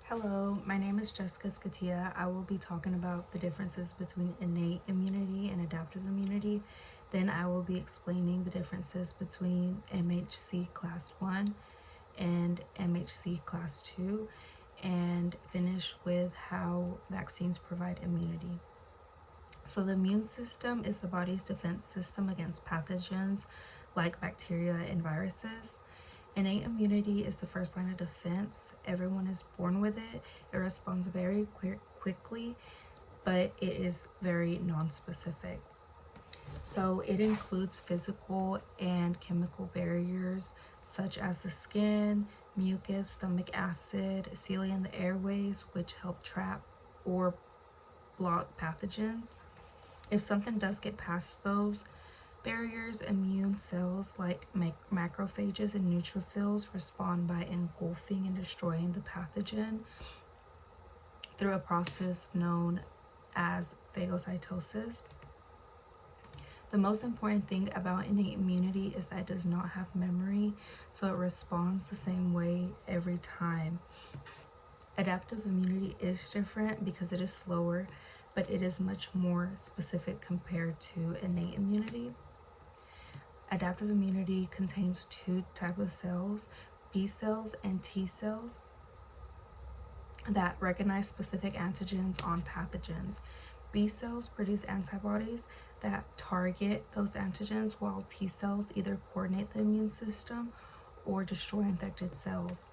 Hello, my name is Jessica Scatia. I will be talking about the differences between innate immunity and adaptive immunity. Then I will be explaining the differences between MHC class 1 and MHC class 2 and finish with how vaccines provide immunity. So the immune system is the body's defense system against pathogens like bacteria and viruses. Innate immunity is the first line of defense. Everyone is born with it. It responds very quickly, but it is very non-specific. So it includes physical and chemical barriers such as the skin, mucus, stomach acid, cilia in the airways, which help trap or block pathogens. If something does get past those barriers, immune cells like macrophages and neutrophils respond by engulfing and destroying the pathogen through a process known as phagocytosis. The most important thing about innate immunity is that it does not have memory, so it responds the same way every time. Adaptive immunity is different because it is slower, but it is much more specific compared to innate immunity. Adaptive immunity contains two types of cells, B cells and T cells, that recognize specific antigens on pathogens. B cells produce antibodies that target those antigens, while T cells either coordinate the immune system or destroy infected cells.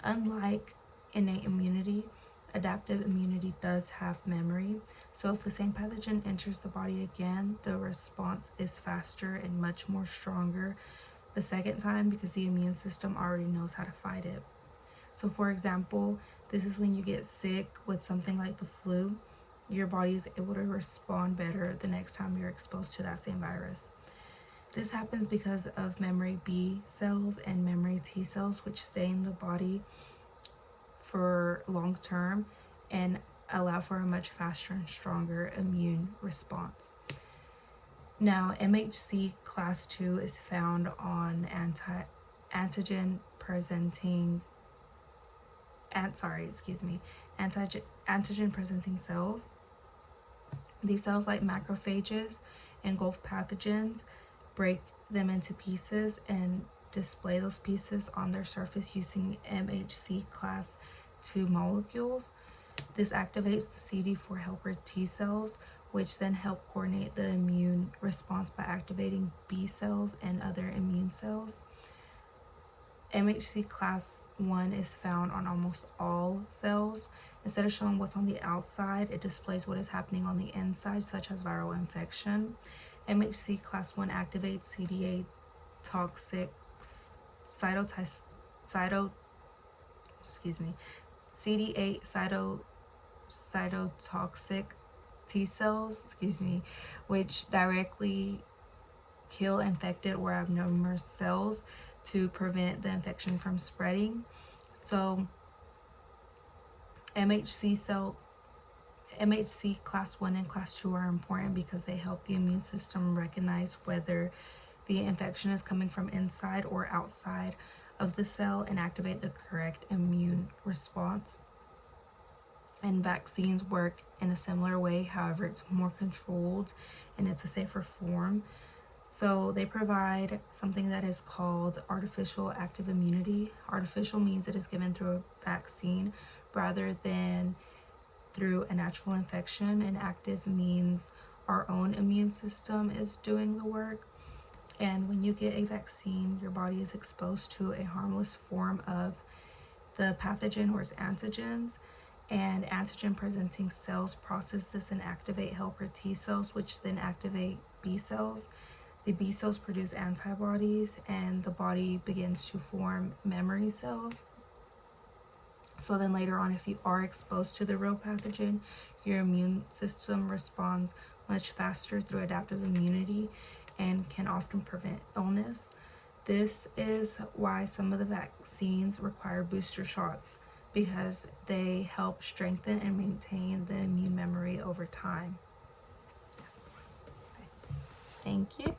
Unlike innate immunity, adaptive immunity does have memory. So if the same pathogen enters the body again, the response is faster and much more stronger the second time because the immune system already knows how to fight it. So for example, this is when you get sick with something like the flu, your body is able to respond better the next time you're exposed to that same virus. This happens because of memory B cells and memory T cells, which stay in the body for long term and allow for a much faster and stronger immune response. Now, MHC class 2 is found on antigen presenting cells. These cells, like macrophages, engulf pathogens, break them into pieces, and display those pieces on their surface using MHC class 2 molecules. This activates the CD4 helper T cells, which then help coordinate the immune response by activating B cells and other immune cells. MHC class 1 is found on almost all cells. Instead of showing what's on the outside, it displays what is happening on the inside, such as viral infection. MHC class 1 activates CD8 toxic CD8 cytotoxic T cells, which directly kill infected or abnormal cells to prevent the infection from spreading. So MHC class 1 and class 2 are important because they help the immune system recognize whether the infection is coming from inside or outside of the cell and activate the correct immune response. And vaccines work in a similar way, however, it's more controlled and it's a safer form. So they provide something that is called artificial active immunity. Artificial means it is given through a vaccine rather than through a natural infection, and active means our own immune system is doing the work. And when you get a vaccine, your body is exposed to a harmless form of the pathogen or its antigens, and antigen presenting cells process this and activate helper T cells, which then activate B cells. The B cells produce antibodies and the body begins to form memory cells. So then later on, if you are exposed to the real pathogen, your immune system responds much faster through adaptive immunity and can often prevent illness. This is why some of the vaccines require booster shots, because they help strengthen and maintain the immune memory over time. Thank you.